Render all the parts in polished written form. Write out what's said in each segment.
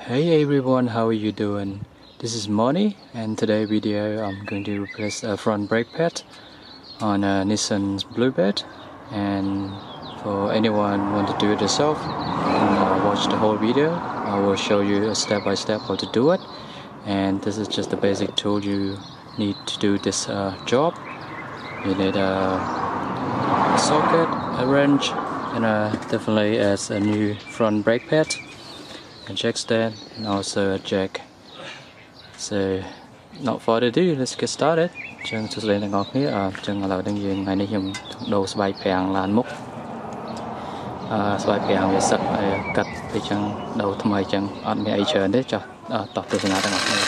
Hey everyone, how are you doing? This is Moni, and today video I'm going to replace a front brake pad on a Nissan Bluebird. And for anyone want to do it yourself, watch the whole video. I will show you a step by step how to do it. And this is just the basic tool you need to do this job. You need a socket, a wrench, and definitely as a new front brake pad, a jack stand, and also a jack. So not further ado, let's get started. ចឹងសួស្តីទាំងអស់គ្នាចឹងឥឡូវនេះយើងថ្ងៃនេះខ្ញុំដូរស្បែកប្រាំងឡានមុខស្បែកប្រាំងវាសឹកហើយកាត់ទៅចឹងដូរថ្មីចឹងអត់មានអីច្រើនទេចុះតោះទស្សនាទាំងអស់គ្នា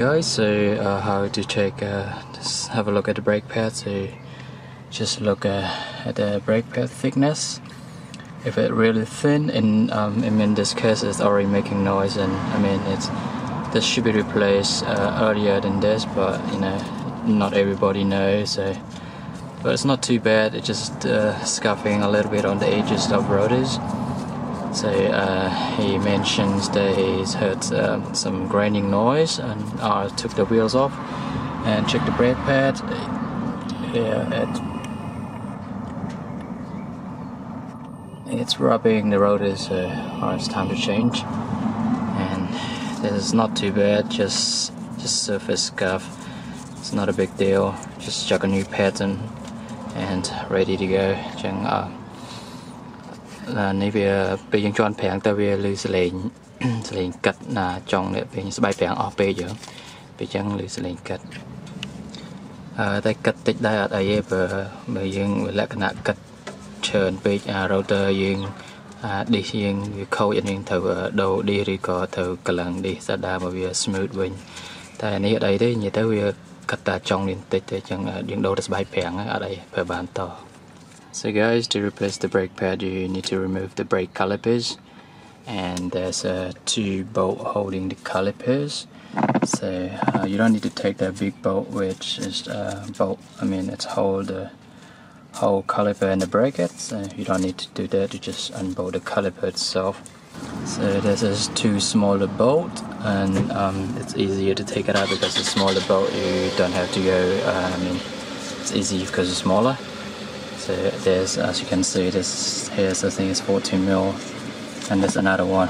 Guys, so how to check, just have a look at the brake pad. So just look at the brake pad thickness. If it's really thin, and I mean this case is already making noise, and I mean this should be replaced earlier than this, but you know not everybody knows. So but it's not too bad. It's just scuffing a little bit on the edges of rotors. So he mentions that he's heard some grinding noise, and took the wheels off and checked the brake pad. Yeah, it's rubbing the rotors, so it's time to change. And this is not too bad, just surface scuff. It's not a big deal. Just chuck a new pattern and ready to go. នេះវាពេលយើងជន់ប្រាំងទៅវាលឺសលេងសលេងកាត់ណាចុងនេះពេលស្បែកប្រាំងអស់ពេកយើងពេលចឹងលឺសលេងកាត់តែកាត់តិចដែរអត់អីទេបើយើងលក្ខណៈកាត់ច្រើនពេកrouter យើងdish យើងវាខូចអានេះត្រូវដូរ dish ឬក៏ត្រូវកម្លាំង dish ស្ដារមកវា smooth វិញតែអានេះអត់អីទេនិយាយទៅវាកាត់តែចុងនេះបន្តិចទេចឹងយើងដូរតែស្បែកប្រាំងអត់អីប្រើបានត So guys, to replace the brake pad, you need to remove the brake calipers, and there's two bolts holding the calipers. So you don't need to take the big bolt, which is bolt. I mean, it's hold the whole caliper and the bracket. So you don't need to do that. You just unbolt the caliper itself. So there's two smaller bolts, and it's easier to take it out because the smaller bolt you don't have to go. I mean, it's easy because it's smaller. So there's, as you can see, here's I think it's 14mm, and there's another one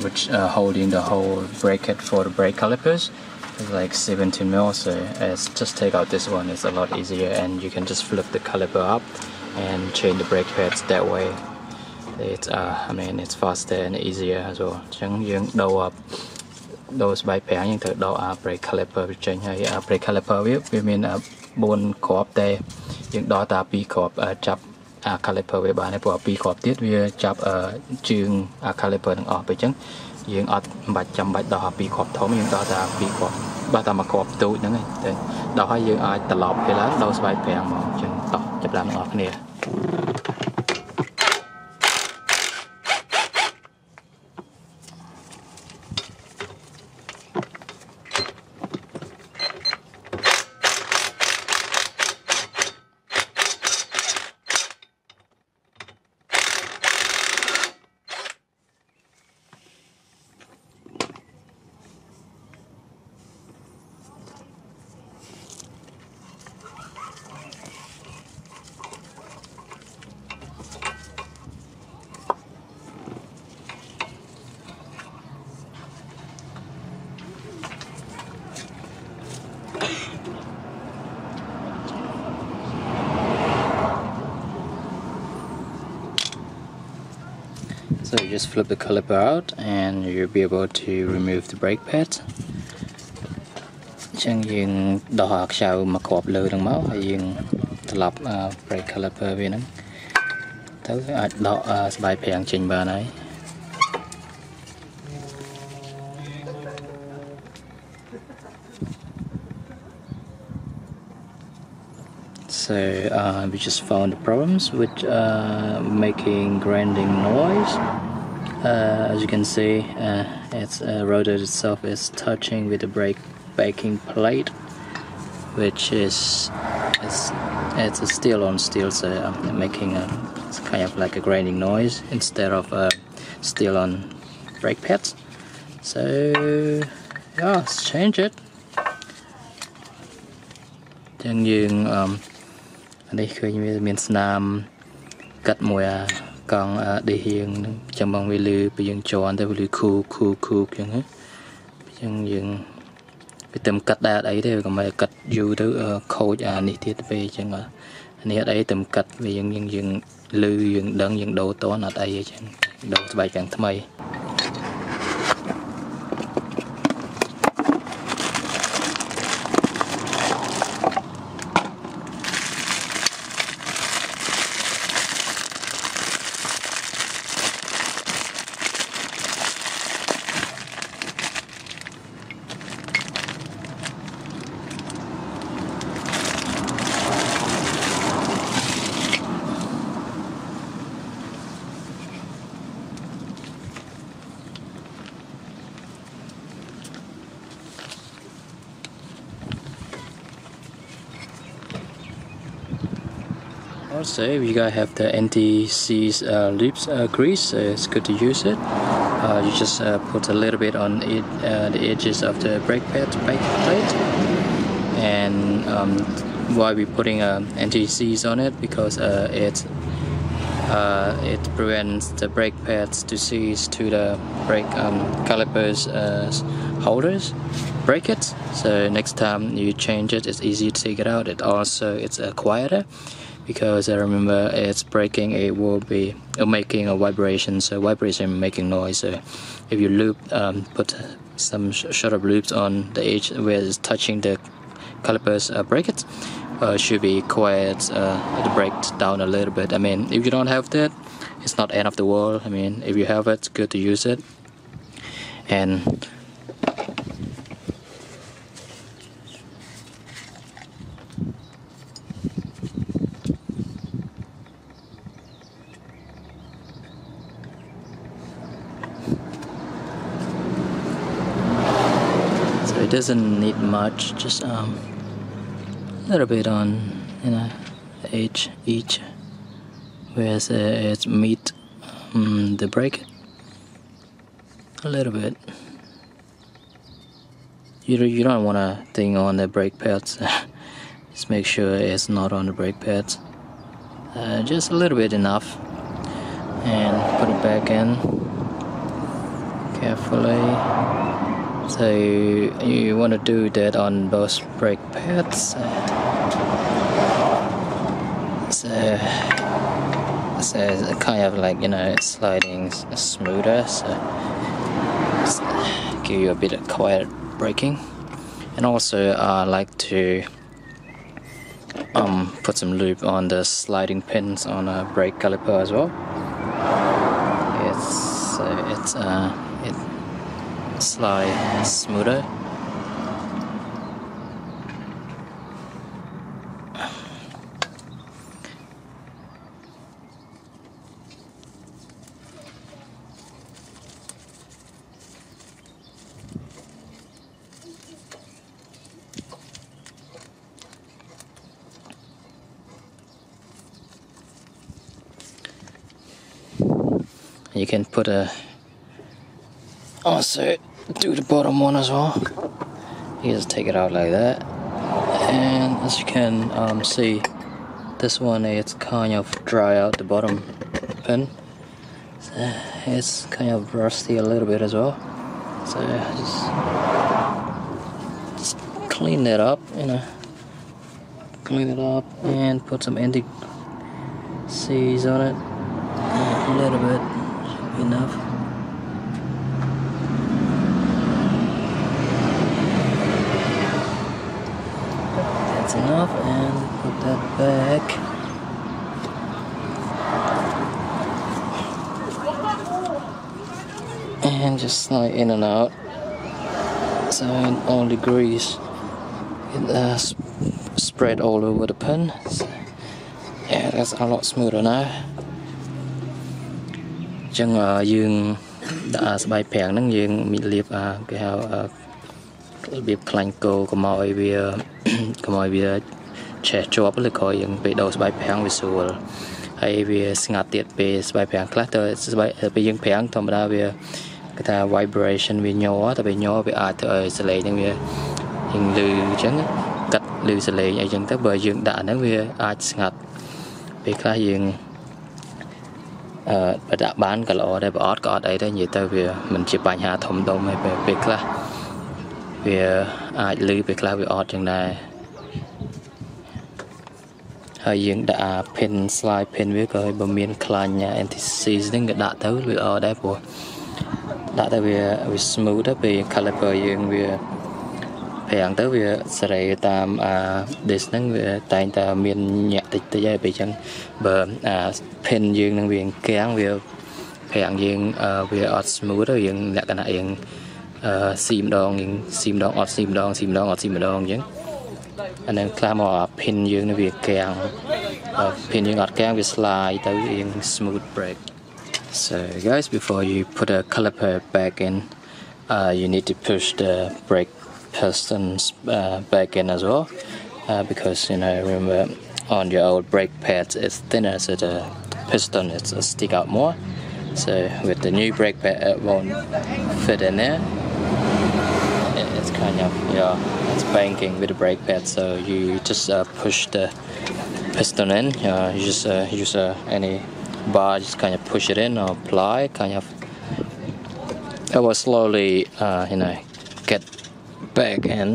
which holding the whole bracket for the brake calipers. It's like 17mm. So just take out this one. It's a lot easier, and you can just flip the caliper up and change the brake pads that way. It's I mean it's faster and easier as well. ចឹងយើងដូរស្បែកប្រាំងយើងត្រូវដូរbrake caliper វាចេញហើយbrake caliper វាមាន4គ្រាប់តែយើងដោះតា2គ្រាប់ចាប់caliper វាបានហើយព្រោះ2គ្រាប់ទៀតវាចាប់ជើងcaliper ទាំងអស់ពេលអញ្ចឹងយើងអត់ចាំបាច់ដោះ2គ្រាប់ធំយើងដោះតា2គ្រាប់ដោះតា1គ្រាប់ទូចហ្នឹងឯងតែដោះហើយយើងអាចត្រឡប់ទៅឡើងដោះស្បែកប្រាំងមកអញ្ចឹងតោះចាប់ឡើងទាំងអស់គ្នា So you just flip the caliper out and you'll be able to remove the brake pads. Chẳng dừng đo sao mà cọp lơ đằng máu hay dừng lọc brake caliper về nó tới đo bài phèn trình bà này. So we just found the problems with making grinding noise. As you can see, its rotor itself is touching with the brake backing plate, which is it's a steel on steel, so making it's kind of like a grinding noise instead of steel on brake pads. So yeah, let's change it. Chẳng dừng đây khơi như miền Nam cắt mùi còn để hiện trong bằng vi lư bây giờ chọn tới vi lư khu chẳng hết chẳng dừng cái tầm cắt đa ấy thì còn mà cắt dù tới khâu này thiết về chẳng à này ở đây tầm cắt về dừng lư dừng đấng dừng đầu to ở đây chẳng đầu bài chẳng thay. Also, if you guys have the anti-seize loops grease, so it's good to use it. You just put a little bit on it, the edges of the brake plate, and why we're putting anti-seize on it, because it prevents the brake pads to seize to the brake calipers holders, brackets. So next time you change it, it's easy to take it out. It's quieter, because I remember it's braking, it will be making a vibration, so vibration making noise. So if you loop, put some shorter loops on the edge where it's touching the calipers brackets, should be quiet the brakes down a little bit. I mean, if you don't have that, it's not end of the world. I mean, if you have it, it's good to use it. And it doesn't need much, just a little bit on, each where it's meet the brake, a little bit. You don't want a thing on the brake pads. Just make sure it's not on the brake pads. Just a little bit enough, and put it back in carefully. So you want to do that on both brake pads. So it's kind of like, sliding smoother, so give you a bit of quiet braking. And also I like to put some lube on the sliding pins on a brake caliper as well. It slide smoother. You can put also do the bottom one as well. You just take it out like that, and as you can see, this one, it's kind of dry out the bottom pin, so it's kind of rusty a little bit as well. So just clean it up, clean it up and put some anti-seize on it. A little bit should be enough. That's enough, and put that back. And just slide in and out, so in all degrees it spread all over the pen. Yeah, that's a lot smoother now. ចឹងយើងដាក់ស្បែកប្រាំងហ្នឹងយើងមានលាបគេហៅរបៀបខ្លាញ់គោកុំឲ្យវាឆេះជាប់ឬក៏យើងពេលដោស្បែកប្រាំងវាស្រួលហើយវាស្ងាត់ទៀតពេលស្បែកប្រាំងខ្លះទៅស្បែកពេលយើងប្រាំងធម្មតាវាគេថា vibration វាញ័រតែពេលញ័រវាអាចធ្វើឲ្យសលេងហ្នឹងវាយើងលឺអញ្ចឹងកាត់លឺសលេងអីចឹងទៅបើយើងដាក់ហ្នឹងវាអាចស្ងាត់ពេលខ្លះយើងបើដាក់បានក៏ល្អដែរបើអត់ក៏អត់អីដែរនិយាយទៅវាមិនជាបញ្ហាធំដុំទេពេលខ្លះវាអាចលឺពេលខ្លះវាអត់ចឹងដែរហើយយើងដាក់ pin slide pin វាក៏បើមានខ្លាញ់ anti-seize ហ្នឹងក៏ដាក់ទៅវាល្អដែរព្រោះដាក់ទៅវា smooth ទៅពេល caliper យើងវាប្រាំងទៅវាសេរីតាម disk ហ្នឹងវាតែងតែមានញាក់តិចហើយពេលចឹងបើ pin យើងនឹងវាកាំងវាប្រាំងយើងវាអត់ smooth ទៅយើងលក្ខណៈយើងស៊ីម្ដងយើងស៊ីម្ដងអត់ស៊ីម្ដងស៊ីម្ដងអត់ស៊ីម្ដងអញ្ចឹងអានឹងខ្លះមក pin យើងនឹងវាកាំង pin យើងអត់កាំងវា slide ទៅយើង smooth break. So guys, before you put a caliper back in, you need to push the brake pistons back in as well, because remember on your old brake pads it's thinner, so the piston it's stick out more. So with the new brake pad it won't fit in there. It's kind of it's banking with the brake pad, so you just push the piston in. You just use any bar, just kind of push it in or apply, kind of. It will slowly get back in.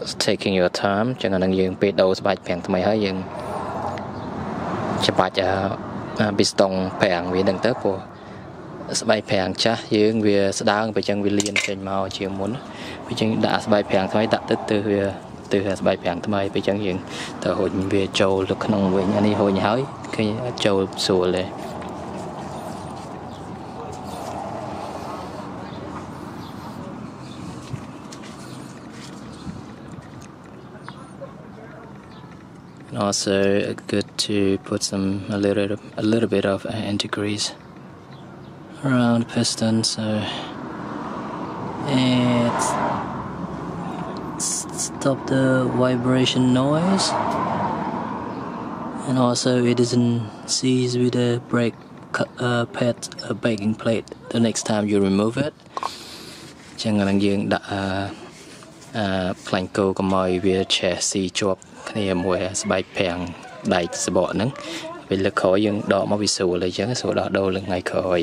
It's taking your time. ចឹងអានឹងយើងពេលដូរស្បែកប្រាំងថ្មីហើយយើងច្បាច់ពីស្ទង់ប្រាំងវានឹងទៅព្រោះស្បែកប្រាំងចាស់យើងវាស្ដើងពេលចឹងវាលៀនចេញមកជាងមុនពេលចឹងដាក់ស្បែកប្រាំងថ្មីដាក់ទៅស្បែកប្រាំងថ្មីពេលចឹងយើងទៅហុញវាចូលទៅក្នុងវិញអានេះហុញហើយឃើញចូលស្រួលទេ And also good to put a little bit of anti-grease around the piston, so it stop the vibration noise, and also it doesn't seize with the brake pad backing plate the next time you remove it. ចឹងនឹងយើងដាក់ខ្លាញ់គោកុំឲ្យវាឆេះស៊ីជាប់គ្នាមួយស្បែកប្រាំងដែកសបកហ្នឹងពេលលើក្រោយយើងដកមកវាស្រួលអញ្ចឹងស្រួលដោះដូរលើថ្ងៃក្រោយ